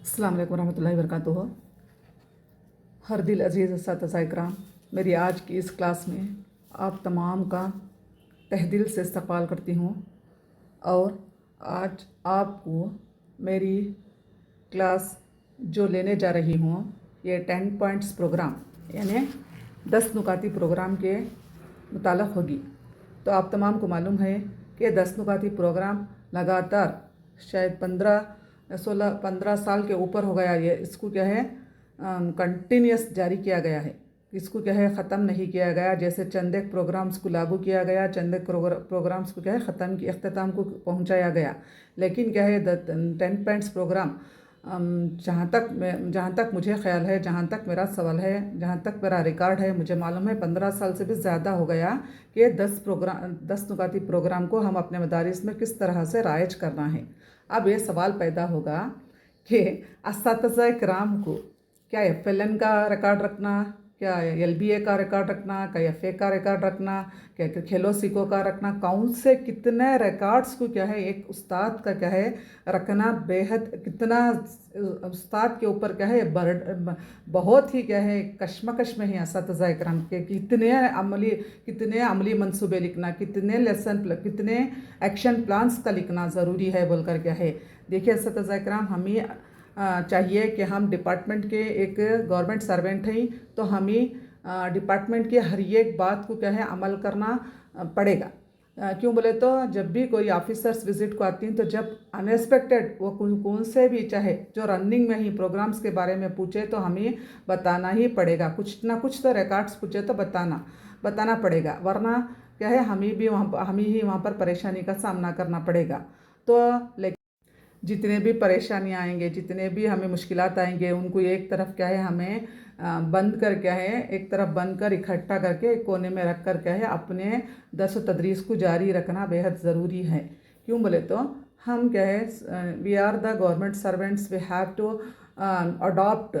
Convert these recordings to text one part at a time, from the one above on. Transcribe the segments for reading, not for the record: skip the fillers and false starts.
अस्सलाम वालेकुम रहमतुल्लाहि व बरकातुहू। हर दिल अजीज़ असातिज़ा इकराम, मेरी आज की इस क्लास में आप तमाम का तहे दिल से इस्तक़बाल करती हूँ और आज आपको मेरी क्लास जो लेने जा रही हूँ ये 10 पॉइंट्स प्रोग्राम यानी 10 नुकाती प्रोग्राम के मुताल्लिक़ होगी। तो आप तमाम को मालूम है कि 10 नुकाती प्रोग्राम लगातार शायद 15 साल के ऊपर हो गया। ये इसको क्या है कंटिन्यूस जारी किया गया है, इसको क्या है ख़त्म नहीं किया गया। जैसे चंद एक प्रोग्राम्स को लागू किया गया, चंद एक प्रोग्राम्स को क्या है ख़त्म की अख्ताम को पहुंचाया गया, लेकिन क्या है 10 पॉइंट्स प्रोग्राम जहाँ तक मुझे ख्याल है, जहाँ तक मेरा सवाल है, जहाँ तक मेरा रिकॉर्ड है, मुझे मालूम है 15 साल से भी ज़्यादा हो गया कि 10 नुकाती प्रोग्राम को हम अपने मदारिस में किस तरह से राइज करना है। अब ये सवाल पैदा होगा कि असातिज़ा इकराम को क्या FLN का रिकॉर्ड रखना, क्या LBA का रिकॉर्ड रखना, क्या FA का रिकॉर्ड रखना, क्या खेलो सीखो का रखना, कौन से कितने रिकॉर्ड्स को क्या है एक उस्ताद का क्या है रखना बेहद कितना उस्ताद के ऊपर क्या है बहुत ही क्या है कश्मकश में ही असातिज़ा इकराम के कितने अमली मंसूबे लिखना, कितने लेसन कितने एक्शन प्लान्स का लिखना ज़रूरी है बोलकर क्या है। देखिए असातिज़ा इकराम, हमें चाहिए कि हम डिपार्टमेंट के एक गवर्नमेंट सर्वेंट हैं, तो हमें डिपार्टमेंट की हर एक बात को क्या है अमल करना पड़ेगा। क्यों बोले तो जब भी कोई ऑफिसर्स विजिट को आती हैं तो जब अनएक्सपेक्टेड वो कौन से भी चाहे जो रनिंग में ही प्रोग्राम्स के बारे में पूछे तो हमें बताना ही पड़ेगा। कुछ ना कुछ तो रिकॉर्ड्स पूछे तो बताना पड़ेगा, वरना क्या है हमें ही वहाँ पर परेशानी का सामना करना पड़ेगा। तो जितने भी परेशानियाँ आएंगे, जितने भी हमें मुश्किलात आएंगे, उनको एक तरफ क्या है हमें बंद कर क्या है एक तरफ बंद कर इकट्ठा करके एक कोने में रख कर क्या है अपने दर्स व तदरीस को जारी रखना बेहद ज़रूरी है। क्यों बोले तो हम क्या है we are the government servants, we have to adopt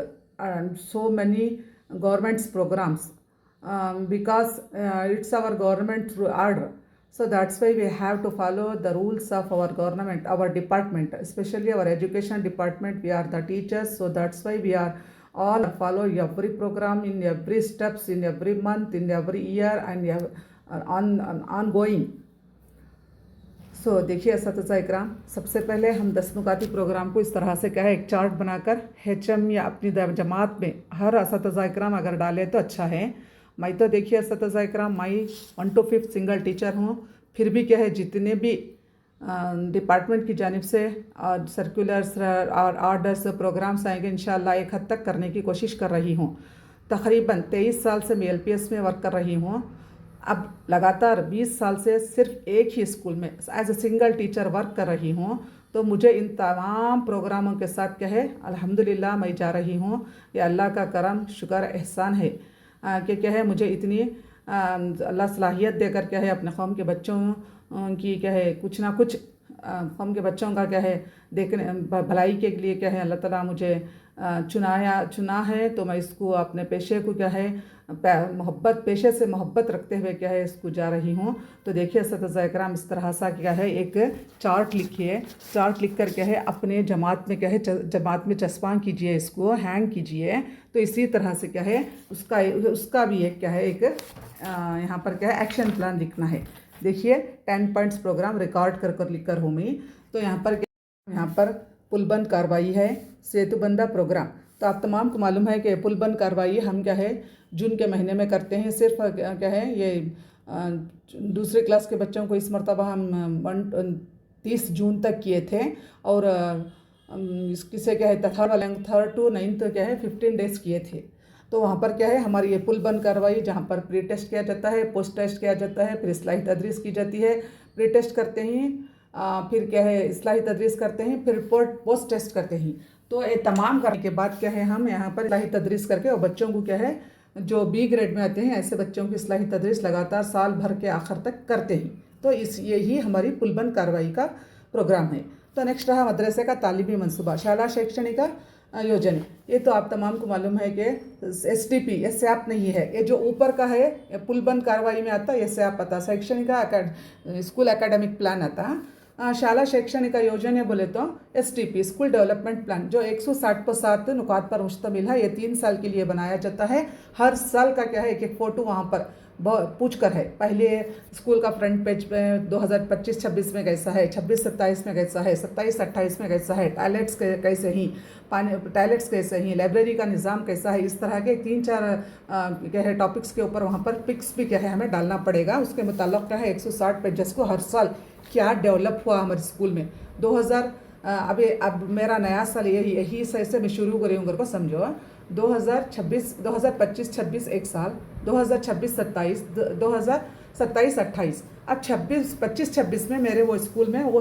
so many governments programs because it's our government through order. So that's why we have to follow the rules of our government, our department, especially our education department. We are the teachers, so that's why we are all follow every program in every steps, in every month, in every year, and ongoing. देखिए असातिज़ा इकराम, सबसे पहले हम 10 नुकाती programme को इस तरह से क्या है एक चार्ट बनाकर HM या अपनी जमात में हर असातिज़ा इकराम अगर डाले तो अच्छा है। मैं तो देखिए असातिज़ा इकराम मैं 1 to 5 सिंगल टीचर हूँ, फिर भी क्या है जितने भी डिपार्टमेंट की जानिब से सर्कुलर्स और आर्डर्स प्रोग्राम्स आएंगे इंशाल्लाह एक हद तक करने की कोशिश कर रही हूँ। तकरीबन 23 साल से मैं LPS में वर्क कर रही हूँ। अब लगातार 20 साल से सिर्फ एक ही स्कूल में as a single teacher work कर रही हूँ, तो मुझे इन तमाम प्रोग्रामों के साथ क्या है अल्हम्दुलिल्लाह मैं जा रही हूँ। ये अल्लाह का करम शुक्र एहसान है कि क्या है मुझे इतनी अल्लाह सलाहियत देकर क्या है अपने कौम के बच्चों की क्या है कुछ ना कुछ कौम के बच्चों का क्या है देखने भलाई के लिए क्या है अल्लाह ताला मुझे चुना है। तो मैं इसको अपने पेशे को क्या है पेशे से मोहब्बत रखते हुए क्या है इसको जा रही हूँ। तो देखिए असातिज़ा इकराम इस तरह सा क्या है एक चार्ट लिखिए, चार्ट लिख कर क्या है अपने जमात में क्या है जमात में चस्पा कीजिए, इसको हैंग कीजिए। तो इसी तरह से क्या है उसका भी एक क्या है एक यहाँ पर क्या है एक्शन प्लान लिखना है। देखिए 10 पॉइंट्स प्रोग्राम रिकॉर्ड कर लिख कर हूँ मैं। तो यहाँ पर पुलबंद कार्रवाई है, सेतुबंदा प्रोग्राम। तो आप तमाम को मालूम है कि पुलबंद कार्रवाई हम क्या है जून के महीने में करते हैं। सिर्फ क्या है ये दूसरे क्लास के बच्चों को इस मरतबा हम 30 जून तक किए थे और किसे क्या है थर्ड टू 9th क्या है 15 डेज़ किए थे। तो वहाँ पर क्या है हमारी ये पुलबंद कार्रवाई जहाँ पर प्री टेस्ट किया जाता है, पोस्ट टेस्ट किया जाता है, फिर इस्लाही तदरीस की जाती है। प्री टेस्ट करते हैं, फिर क्या है इस्लाही तदरीस करते हैं, फिर पोस्ट टेस्ट करते हैं। तो ये तमाम करने के बाद क्या है हम यहाँ पर इस्लाही तदरीस करके और बच्चों को क्या है जो B ग्रेड में आते हैं ऐसे बच्चों की इस्लाही तदरीस लगातार साल भर के आखिर तक करते हैं। तो यही हमारी पुलबंद कार्रवाई का प्रोग्राम है। तो नेक्स्ट रहा मदरसे का तालीमी मनसूबा शाला शैक्षणिक योजना। ये तो आप तमाम को मालूम है कि SDP ये SAP नहीं है, ये जो ऊपर का है पुलबंद कार्रवाई में आता है ये SAP आता, शैक्षणिक स्कूल एकेडमिक प्लान आता। शाला शैक्षणिक योजना बोले तो STP स्कूल डेवलपमेंट प्लान जो 160 नुकात पर मुश्तमिल है, ये 3 साल के लिए बनाया जाता है। हर साल का क्या है एक एक फ़ोटो वहाँ पर पूछ कर है। पहले स्कूल का फ्रंट पेज पे 2025-26 में कैसा है, 26-27 में कैसा है, 27-28 में कैसा है, टॉयलेट्स कैसे ही, टॉयलेट्स कैसे ही, लाइब्रेरी का निज़ाम कैसा है, इस तरह के 3-4 क्या है टॉपिक्स के ऊपर वहाँ पर पिक्स भी क्या है हमें डालना पड़ेगा। उसके मुताल्लिक़ क्या है 160 पेजेस को हर साल क्या डेवलप हुआ हमारे स्कूल में 2000 अभी अब मेरा नया साल यही से मैं शुरू करी हूँ को समझो 2025-26 एक साल, 2026-27, 2027-28। अब 25-26 में मेरे वो स्कूल में वो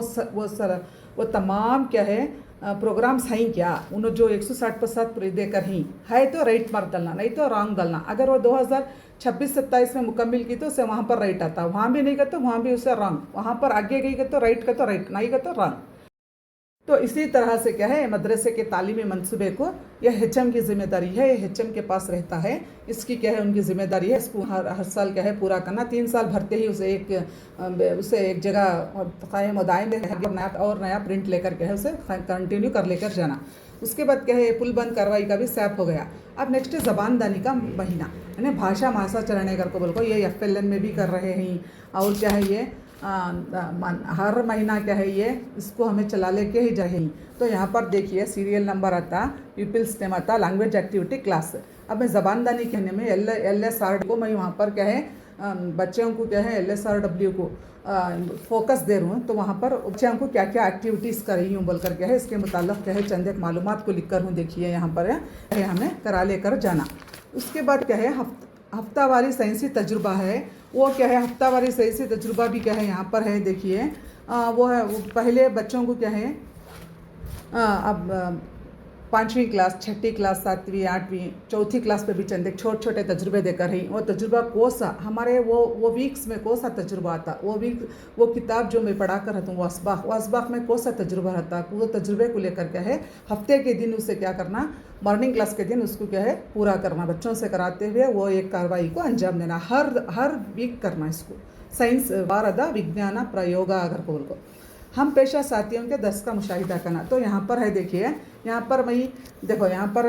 तमाम क्या है प्रोग्राम्स हैं क्या, उन्होंने जो 160% पूरी देकर ही है तो राइट मार्क डालना, नहीं तो रॉन्ग डालना। अगर वो 2026-27 में मुकम्मिल की तो उसे वहाँ पर राइट आता, वहाँ भी नहीं का तो वहाँ भी उसे रॉन्ग, वहाँ पर आगे गई का तो राइट, नहीं का तो रॉन्ग। तो इसी तरह से क्या है मदरसे के तालीमी मंसूबे को यह HM की जिम्मेदारी है, यह HM के पास रहता है, इसकी क्या है उनकी जिम्मेदारी है इसको हर साल क्या है पूरा करना। 3 साल भरते ही उसे एक जगह कायम दायम नया प्रिंट लेकर क्या है उसे कंटिन्यू कर लेकर जाना। उसके बाद क्या है पुल बंद कार्रवाई का भी सैप हो गया। अब नेक्स्ट है ज़बानदानी का महीना, यानी भाषा महासाचरण कर को बोल को ये FLN में भी कर रहे हैं। और क्या है ये हर महीना क्या है ये इसको हमें चला लेके ही जाए। तो यहाँ पर देखिए सीरियल नंबर आता, पीपल्स नेम आता, लैंग्वेज एक्टिविटी क्लास। अब मैं ज़बानदानी कहने में LSR को मैं वहाँ पर क्या है बच्चों को क्या है LSRW को फोकस दे रहा हूँ। तो वहाँ पर बच्चों को क्या क्या एक्टिविटीज़ कर रही हूँ बोलकर क्या है इसके मुताल्लिक़ क्या है चंद एक मालूमात को लिख कर हूँ। देखिए यहाँ पर है हमें करा लेकर जाना। उसके बाद क्या है हफ्तावारी साइंसी तजुर्बा है, वो क्या है हफ्तावारी साइंसी तजुर्बा भी क्या है यहाँ पर है। देखिए वो है वो पहले बच्चों को क्या है अब 5वीं क्लास, 6ठी क्लास, 7वीं, 8वीं, 4थी क्लास पे भी चंद एक छोटे छोटे तजुर्बे देकर ही वो तजुर्बा कोसा हमारे वो वीक्स में कोसा तजुर्बा आता, वो किताब जो मैं पढ़ा कर रहता हूँ वो असबाक में कोसा तजुर्बा रहता, वो तजुर्बे को लेकर क्या है हफ्ते के दिन उसे क्या करना, मॉर्निंग क्लास के दिन उसको क्या है पूरा करना, बच्चों से कराते हुए वो एक कार्रवाई को अंजाम देना, हर वीक करना इसको। साइंस वारदा विज्ञान प्रयोग अगर बोल को हम पेशा साथियों के 10 का मुशाहिदा करना। तो यहाँ पर है देखिए यहाँ पर मैं देखो यहाँ पर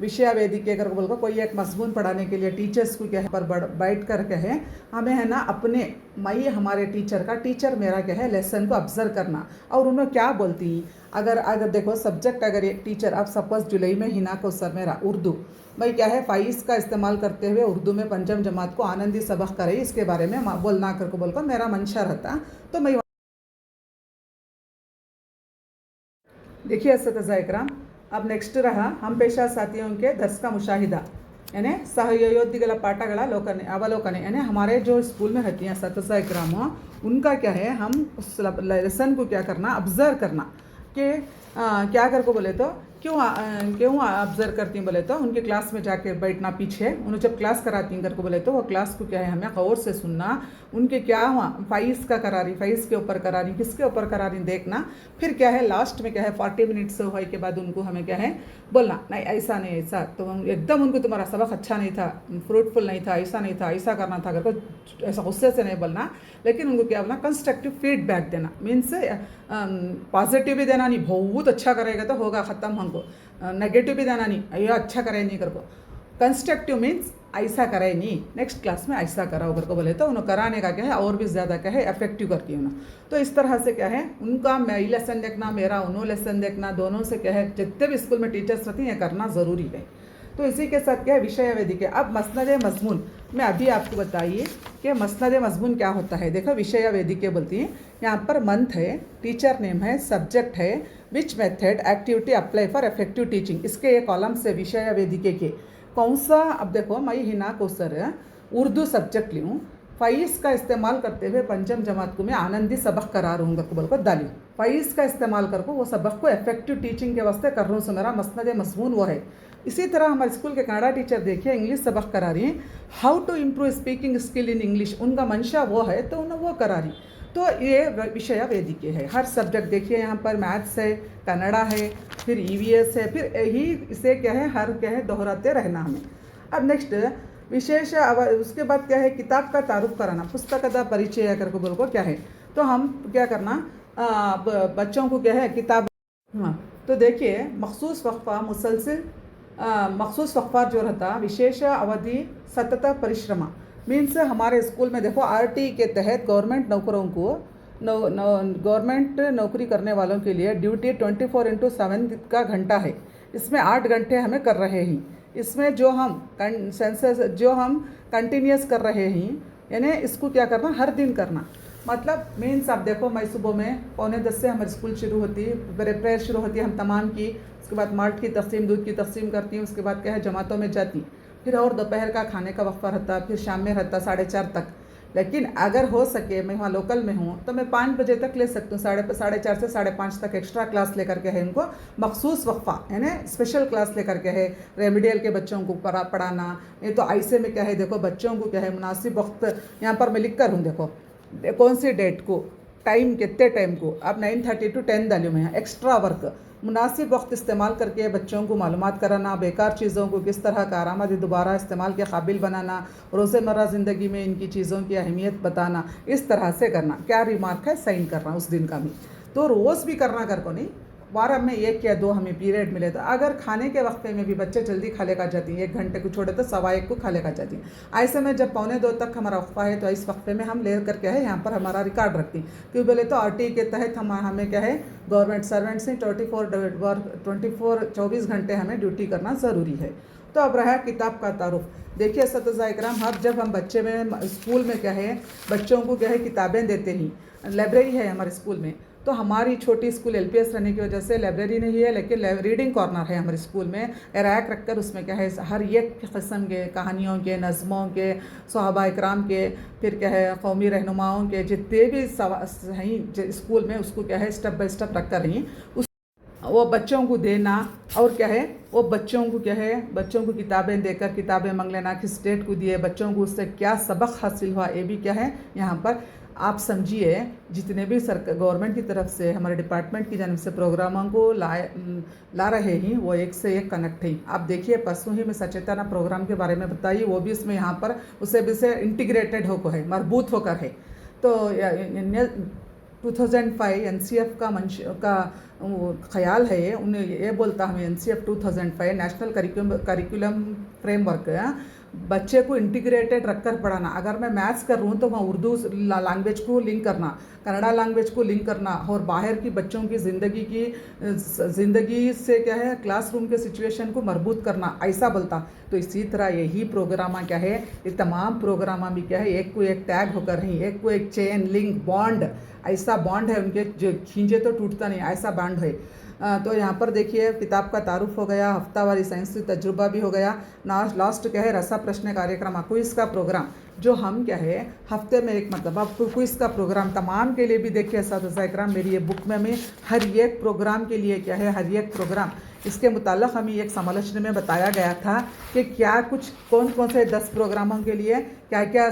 विषय वेदिके अगर बोल को कोई एक मजमून पढ़ाने के लिए टीचर्स को क्या है पर बैठ कर क्या है हमें है ना अपने मैं हमारे टीचर मेरा क्या है लेसन को ऑब्जर्व करना और उन्होंने क्या बोलती। अगर देखो सब्जेक्ट अगर एक टीचर अब सपोज जुलाई में हिना को सर मेरा उर्दू मैं क्या है फाइज का इस्तेमाल करते हुए उर्दू में पंचम जमात को आनंदी सबक करे इसके बारे में बोलना कर को बोलकर मेरा मंशा रहता। तो मैं देखिए असतज़ा इकराम अब नेक्स्ट रहा हम पेशा साथियों के 10 का मुशाहिदा यानी सहयोद्यगल पाठಗಳ अवलोकने यानी हमारे जो स्कूल में रहती हैं असतज़ा इकराम उनका क्या है हम उस लेसन को क्या करना ऑब्ज़र्व करना कि क्या कर को बोले तो क्यों ऑब्ज़र्व करती हैं बोले तो उनके क्लास में जाकर बैठना पीछे उन्हें जब क्लास कराती हैं कर को बोले तो वो क्लास को क्या है हमें गौर से सुनना, उनके क्या हुआ फाइज का करा रही फाइज के ऊपर करा रही किसके ऊपर करा रही देखना, फिर क्या है लास्ट में क्या है 40 मिनट्स हुए के बाद उनको हमें क्या है बोलना नहीं ऐसा नहीं ऐसा, तो एकदम उनको तुम्हारा सबक अच्छा नहीं था, फ्रूटफुल नहीं था, ऐसा करना था अगर को ऐसा गुस्से से नहीं बोलना, लेकिन उनको क्या बोलना कंस्ट्रक्टिव फीडबैक देना। मीन्स पॉजिटिव भी देना नहीं बहुत अच्छा करेगा तो होगा ख़त्म हमको, नेगेटिव भी देना नहीं अयो अच्छा करे नहीं कर को, कंस्ट्रक्टिव मीन्स ऐसा करे नहीं नेक्स्ट क्लास में ऐसा कराओ कर को बोले तो उन्हें कराने का क्या है और भी ज़्यादा क्या है इफेक्टिव करती है उन्हें। तो इस तरह से क्या है उनका मैं लेसन देखना मेरा उन्हों लेसन देखना दोनों से क्या है जितने भी स्कूल में टीचर्स रहती हैं करना ज़रूरी है। तो इसी के साथ क्या है विषय वेदिके। अब मसनद मजमून मैं अभी आपको बताइए कि मसनद मजमून क्या होता है। देखो विषय वेदिके बोलती हैं, यहाँ पर मंथ है, टीचर नेम है, सब्जेक्ट है, which method activity apply for effective teaching, इसके ये कॉलम से विषय वेदिके के कौन सा। अब देखो मैं हिना को सर उर्दू सब्जेक्ट ली हूँ, फ़ाइज़ का इस्तेमाल करते हुए पंचम जमात को मैं आनंदी सबक करा रहा हूँ बोलकर डाली, फ़ाइज़ का इस्तेमाल करके वो सबक को इफेक्टिव टीचिंग के वास्ते कर रहा हूँ। सो मेरा मसनद मजमून वो है। इसी तरह हमारे स्कूल के कन्नड़ा टीचर देखिए इंग्लिश सबक करा रही हैं, how to improve speaking skill in English, उनका मंशा वो है तो उन्हें वो करा रही। तो ये विषय वेदिके है। हर सब्जेक्ट देखिए यहाँ पर मैथ्स है, कन्नड़ा है, फिर EVS है, फिर यही इसे क्या है हर क्या है दोहराते रहना हमें। अब नेक्स्ट विशेष उसके बाद क्या है किताब का तारुफ कराना, पुस्तक का परिचय करके बोल को क्या है। तो हम क्या करना बच्चों को क्या है किताब। हाँ, तो देखिए मखसूस वक्फा मुसलसिल मखसूस वक्फा जो रहता विशेष अवधि सतत परिश्रम मीन्स हमारे स्कूल में देखो आरटी के तहत गवर्नमेंट नौकरों को गवर्नमेंट नौकरी करने वालों के लिए ड्यूटी 24/7 का घंटा है। इसमें 8 घंटे हमें कर रहे हैं। इसमें जो हम कंटिन्यूस कर रहे हैं यानी इसको क्या करना हर दिन करना। मतलब मीन्स आप देखो मैं सुबह में 9:45 से हमारी स्कूल शुरू होती है, प्रेयर शुरू होती है हम तमाम की। उसके बाद माल्ट की तकसीम दूध की तकसीम करती हूँ। उसके बाद क्या है जमातों में जाती, फिर और दोपहर का खाने का वक्फा रहता, फिर शाम में रहता 4:30 तक। लेकिन अगर हो सके मैं वहाँ लोकल में हूँ तो मैं 5 बजे तक ले सकती हूँ, 4:30 से 5:30 तक एक्स्ट्रा क्लास लेकर के है इनको मखसूस वक्फा यानी स्पेशल क्लास लेकर के है रेमिडियल के बच्चों को पढ़ाना। ये तो ऐसे में क्या है देखो बच्चों को क्या है मुनासिब वक्त यहाँ पर मैं लिख कर हूँ। देखो कौन सी डेट को टाइम कितने टाइम को अब 9:30 to 10 डालूँ मैं एक्स्ट्रा वर्क मुनासिब वक्त इस्तेमाल करके बच्चों को मालूमात कराना, बेकार चीज़ों को किस तरह कारआमद दोबारा इस्तेमाल के काबिल बनाना, रोज़मर्रा ज़िंदगी में इनकी चीज़ों की अहमियत बताना, इस तरह से करना। क्या रिमार्क है साइन करना उस दिन का भी, तो रोज़ भी करना कर को नहीं, वार में 1 या 2 हमें पीरियड मिले तो अगर खाने के वक्फे में भी बच्चे जल्दी खा लेकर जाती हैं, 1 घंटे को छोड़े तो 1:15 को खा लेकर जाती हैं। ऐसे में जब 1:45 तक हमारा वक्फा है तो इस वक्फे में हम ले करके है यहाँ पर हमारा रिकॉर्ड रखती क्यों बोले तो आरटी के तहत हमें क्या है गवर्नमेंट सर्वेंट से 24 घंटे हमें ड्यूटी करना ज़रूरी है। तो अब रहा किताब का तारुफ। देखिए असतिज़ा इकराम हर जब हम बच्चे में स्कूल में क्या है बच्चों को क्या है किताबें देते ही, लाइब्रेरी है हमारे स्कूल में, तो हमारी छोटी स्कूल एलपीएस रहने की वजह से लाइब्रेरी नहीं है लेकिन रीडिंग कॉर्नर है हमारे स्कूल में। रैक रखकर उसमें क्या है हर एक किस्म के कहानियों के, नज़मों के, सहाबा इकराम के, फिर क्या है कौमी रहनुमाओं के जितने भी हैं स्कूल में उसको क्या है स्टेप बाय स्टेप रख कर रही उस वो बच्चों को देना। और क्या है वो बच्चों को क्या है बच्चों को किताबें देकर किताबें मांग लेना, किस डेट को दिए, बच्चों को उससे क्या सबक हासिल हुआ, ये भी क्या है यहाँ पर आप समझिए। जितने भी सरकार गवर्नमेंट की तरफ से हमारे डिपार्टमेंट की जानिब से प्रोग्रामों को ला रहे हैं वो एक से एक कनेक्ट है। आप देखिए परसों ही मैं सचेतना प्रोग्राम के बारे में बताइए, वो भी इसमें यहाँ पर उससे भी से इंटीग्रेटेड होकर है, मरबूत होकर है। तो 2005 एनसीएफ का ख्याल है, उन्हें ये बोलता हमें एनसीएफ 2005 नेशनल करिकुलम फ्रेमवर्क बच्चे को इंटीग्रेटेड रखकर पढ़ाना। अगर मैं मैथ्स कर रहा हूँ तो वहाँ उर्दू लैंग्वेज को लिंक करना, कन्नड़ा लैंग्वेज को लिंक करना और बाहर की बच्चों की ज़िंदगी से क्या है क्लासरूम के सिचुएशन को मरबूत करना, ऐसा बोलता। तो इसी तरह यही प्रोग्राम क्या है, ये तमाम प्रोग्राम भी क्या है एक को एक टैग होकर ही, एक को एक चेन लिंक बॉन्ड, ऐसा बॉन्ड है उनके जो खींचे तो टूटता नहीं, ऐसा बॉन्ड है। तो यहाँ पर देखिए किताब का तारुफ हो गया, हफ्तावारी साइंसी तजुर्बा भी हो गया, लास्ट क्या है रसा प्रश्न कार्यक्रम क्विज़ का प्रोग्राम जो हम क्या है हफ्ते में एक मतलब आपको क्विज़ का प्रोग्राम तमाम के लिए भी देखिए असतिज़ा इकराम मेरी ये बुक में हर एक प्रोग्राम के लिए क्या है हर एक प्रोग्राम इसके मुताल्लिक़ हमें एक समालोचना में बताया गया था कि क्या कुछ कौन कौन से 10 प्रोग्रामों के लिए क्या क्या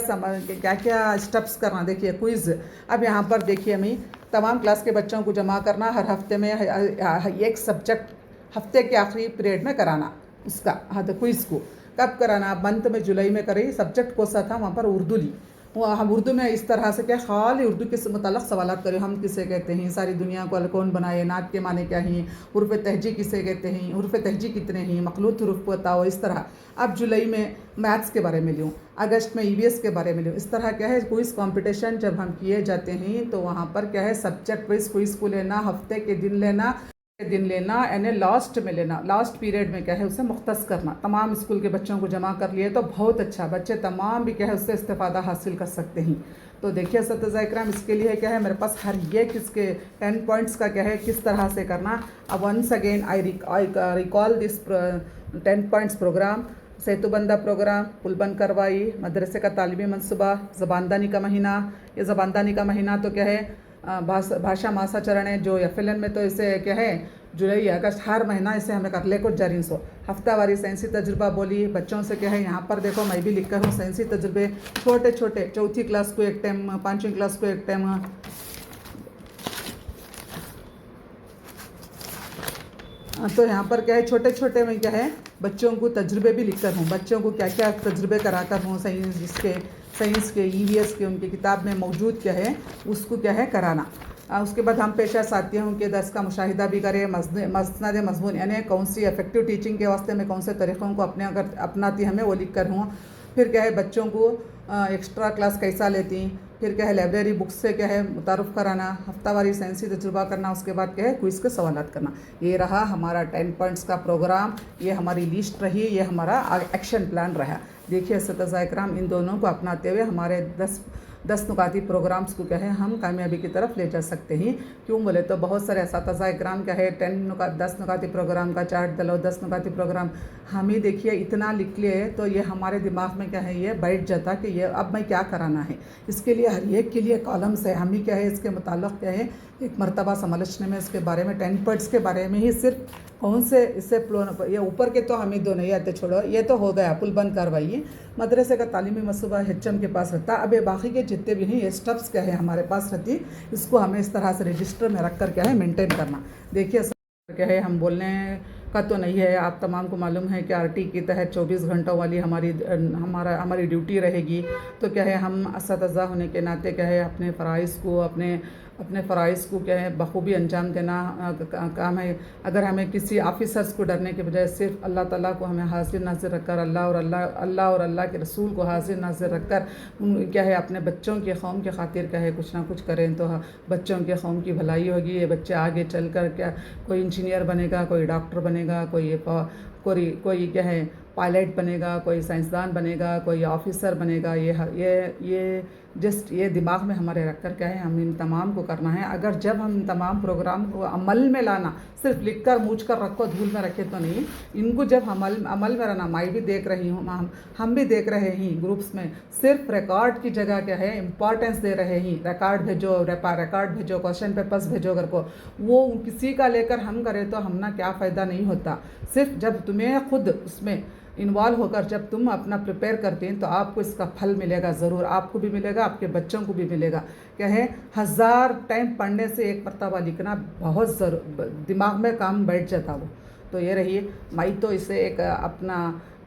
स्टेप्स करना। देखिए क्विज़ अब यहाँ पर देखिए हमें तमाम क्लास के बच्चों को जमा करना, हर हफ्ते में एक सब्जेक्ट हफ्ते के आखिरी पीरियड में कराना उसका। हाँ तो क्विज़ को कब कराना, मंथ में जुलाई में करी, सब्जेक्ट कौन सा था वहाँ पर उर्दू ली, हम उर्दू में इस तरह से क्या खाली उर्दू के मुताल्लिक़ सवालात करें, हम किसे कहते हैं, सारी दुनिया को कौन बनाए, नात के माने क्या हैं, हुर्फ़ तहजी किसे कहते हैं, हुर्फ़ तहजी कितने हैं, मखलूत हुरूफ को बताओ, इस तरह। अब जुलाई में मैथ्स के बारे में लूँ, अगस्त में ईवीएस के बारे में लूँ, इस तरह क्या है क्विज़ कंपटीशन जब हम किए जाते हैं तो वहाँ पर क्या है सब्जेक्ट वाइज क्विज़ को लेना, हफ्ते के दिन लेना यानी लास्ट में लेना, लास्ट पीरियड में क्या है उसे मुख्तस करना। तमाम स्कूल के बच्चों को जमा कर लिए तो बहुत अच्छा, बच्चे तमाम भी क्या है उससे इस्तेफ़ादा हासिल कर सकते हैं। तो देखिए असतिज़ा इकराम इसके लिए क्या है मेरे पास हर एक इसके 10 पॉइंट्स का क्या है किस तरह से करना। अब once again I recall this 10 points program, Setubandha program, पुलबन करवाई, मदरसे का तालिमी मनसूबा, ज़बानदानी का महीना। ये ज़बानदानी का महीना तो क्या है भाषा मासाचरण है जो एफएलएन में तो इसे क्या है जुलाई अगस्त हर महीना इसे हमें कर ले कुछ जारी सो। हफ्तावारी साइंसी तजुर्बा बोली बच्चों से क्या है यहाँ पर देखो मैं भी लिख कर हूँ साइंसी तजुर्बे छोटे छोटे, चौथी क्लास को एक टाइम, 5वीं क्लास को एक टाइम। तो यहाँ पर क्या है छोटे छोटे में क्या है बच्चों को तजुर्बे भी लिख कर हूँ, बच्चों को क्या क्या तजुर्बे कराकर हूँ साइंस के ईवीएस के उनकी किताब में मौजूद क्या है उसको क्या है कराना। उसके बाद हम पेशा साथियों के दर्स का मुशाहिदा भी करें, मसनद मज़मून यानी कौन सी इफेक्टिव टीचिंग के वास्ते में कौन से तरीक़ों को अपनाती हमें वो लिख कर हूँ। फिर क्या है बच्चों को एक्स्ट्रा क्लास कैसा लेती, फिर क्या है लाइब्रेरी बुक्स से क्या है मुतारुफ़ कराना, हफ्तावारी साइंसी तजुर्बा करना, उसके बाद क्या है क्विज़ के सवालात करना। ये रहा हमारा 10 पॉइंट्स का प्रोग्राम, ये हमारी लिस्ट रही, ये हमारा एक्शन प्लान रहा। देखिए असतिज़ा इकराम, इन दोनों को अपनाते हुए हमारे 10 नुकाती प्रोग्राम्स को क्या है हम कामयाबी की तरफ ले जा सकते हैं। क्यों बोले तो बहुत सारे असतिज़ा इकराम क्या है 10 नुकाती प्रोग्राम का चार्ट दलो, 10 नुकाती प्रोग्राम हम ही देखिए इतना लिख लिए तो ये हमारे दिमाग में क्या है ये बैठ जाता कि ये अब मैं क्या कराना है। इसके लिए हर एक के लिए कॉलम्स है, हम ही क्या है इसके मुताल्लिक़ क्या है एक मरतबा समझने में इसके बारे में 10 पॉइंट्स के बारे में ही सिर्फ कौन से इससे ये ऊपर के तो हमें दो नहीं आते, छोड़ो ये तो हो गया, पुल बंद करवाइए। मदरसे का तालीमी मनसूबा HM के पास रहता। अब ये बाकी के जितने भी हैं ये स्टेप्स क्या है हमारे पास रहती, इसको हमें इस तरह से रजिस्टर में रख कर क्या है मेंटेन करना। देखिए क्या है हम बोलने का तो नहीं है, आप तमाम को मालूम है कि RT के तहत 24 घंटों वाली हमारी ड्यूटी रहेगी। तो क्या है हम असतिज़ा होने के नाते क्या है अपने फ़राइज़ को क्या है बखूबी अंजाम देना काम है। अगर हमें किसी ऑफिसर्स को डरने के बजाय सिर्फ अल्लाह ताला को हमें हाजिर नाजिर रखकर अल्लाह और अल्लाह के रसूल को हाजिर नाजिर रखकर क्या है अपने बच्चों के कौम के खातिर क्या है कुछ ना कुछ करें तो बच्चों के कौम की भलाई होगी। ये बच्चे आगे चल कर क्या कोई इंजीनियर बनेगा, कोई डॉक्टर बनेगा, कोई क्या है पायलट बनेगा, कोई साइंसदान बनेगा, कोई ऑफिसर बनेगा। ये जस्ट ये दिमाग में हमारे रख कर क्या है हम इन तमाम को करना है। अगर जब हम तमाम प्रोग्राम को अमल में लाना, सिर्फ लिख कर मूछ कर रखो धूल में रखे तो नहीं, इनको जब अमल में रहना, मैं भी देख रही हूँ, हम भी देख रहे हैं ग्रुप्स में सिर्फ रिकॉर्ड की जगह क्या है इंपॉर्टेंस दे रहे हैं। रिकॉर्ड भेजो, क्वेश्चन पेपर्स भेजो अगर को वो किसी का लेकर हम करें तो हमना क्या फ़ायदा नहीं होता। सिर्फ जब तुम्हें खुद उसमें इन्वॉल्व होकर जब तुम अपना प्रिपेयर करते हैं तो आपको इसका फल मिलेगा, ज़रूर आपको भी मिलेगा, आपके बच्चों को भी मिलेगा। क्या है 1000 टाइम पढ़ने से एक मरतबा लिखना बहुत दिमाग में काम बैठ जाता वो। तो ये रही मैं तो इसे एक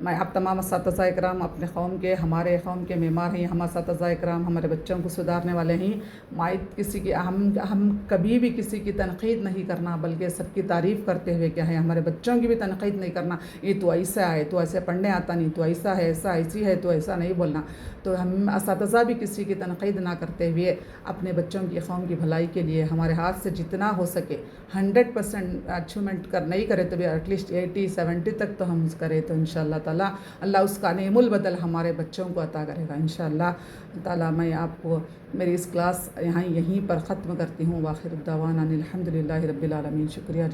मैं आप तमाम असतिज़ा इकराम अपने कौम के हमारे कौम के मेमार हैं, हम असतिज़ा इकराम हमारे बच्चों को सुधारने वाले हैं। मैं किसी की हम कभी भी किसी की तनक़ीद नहीं करना बल्कि सबकी तारीफ़ करते हुए क्या है हमारे बच्चों की भी तनक़ीद नहीं करना। ये तो ऐसा है, तो ऐसे पढ़ने आता नहीं, तो ऐसा है, ऐसी है, तो ऐसा नहीं बोलना। तो हम असतिज़ा भी किसी की तनक़ीद ना करते हुए अपने बच्चों की कौम की भलाई के लिए हमारे हाथ से जितना हो सके 100% अचीवमेंट नहीं करे तो भी एटलीस्ट 80-70 तक तो हम करें तो इंशाअल्लाह ताला अल्लाह उसका नेमुल बदल हमारे बच्चों को अता करेगा इंशाअल्लाह ताला। मैं आपको मेरी इस क्लास यहीं पर ख़त्म करती हूँ। वाखिर दावाना अल्हम्दुलिल्लाहि रब्बिल आलमीन। शुक्रिया।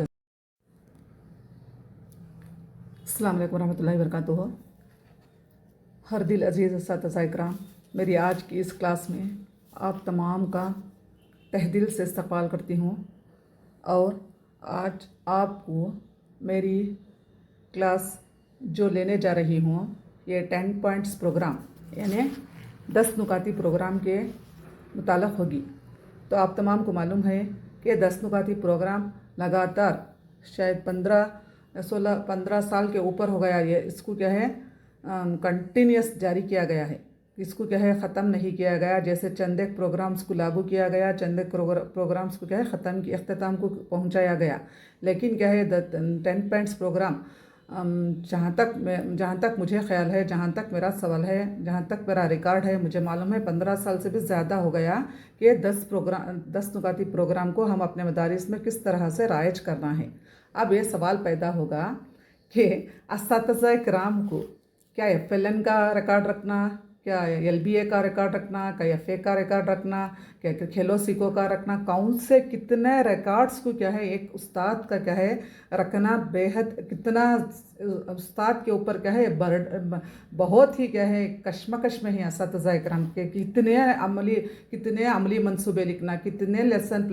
अस्सलाम वालेकुम रहमतुल्लाहि व बरकातुहू। हर दिल अज़ीज़ अस्तिज़ा इकराम, मेरी आज की इस क्लास में आप तमाम का तहे दिल से इस्तक़बाल करती हूँ और आज आपको मेरी क्लास जो लेने जा रही हूँ ये 10 पॉइंट्स प्रोग्राम यानी 10 नुकाती प्रोग्राम के मुताल्लिक़ होगी। तो आप तमाम को मालूम है कि 10 नुकाती प्रोग्राम लगातार शायद 15 साल के ऊपर हो गया। ये इसको क्या है कंटिन्यूस जारी किया गया है, इसको क्या है ख़त्म नहीं किया गया। जैसे चंद एक प्रोग्राम्स को लागू किया गया, चंद एक प्रोग्राम्स को क्या है अख्ताम को पहुंचाया गया, लेकिन क्या है 10 पॉइंट्स प्रोग्राम जहाँ तक मुझे ख्याल है, जहाँ तक मेरा सवाल है, जहाँ तक मेरा रिकॉर्ड है, मुझे मालूम है 15 साल से भी ज़्यादा हो गया कि 10 नुकाती प्रोग्राम को हम अपने मदारिस में किस तरह से राइज करना है। अब ये सवाल पैदा होगा कि अस्तिज़ा इकराम को क्या FLN का रिकॉर्ड रखना, क्या LBA का रिकॉर्ड रखना, क्या FA का रिकॉर्ड रखना, क्या खेलो सीखो का रखना, कौन से कितने रिकॉर्ड्स को क्या है एक उस्ताद का क्या है रखना बेहद कितना उस्ताद के ऊपर क्या है बहुत ही क्या है कश्मकश में ही अस्तिज़ा इकराम के कितने अमली मंसूबे लिखना, कितने लेसन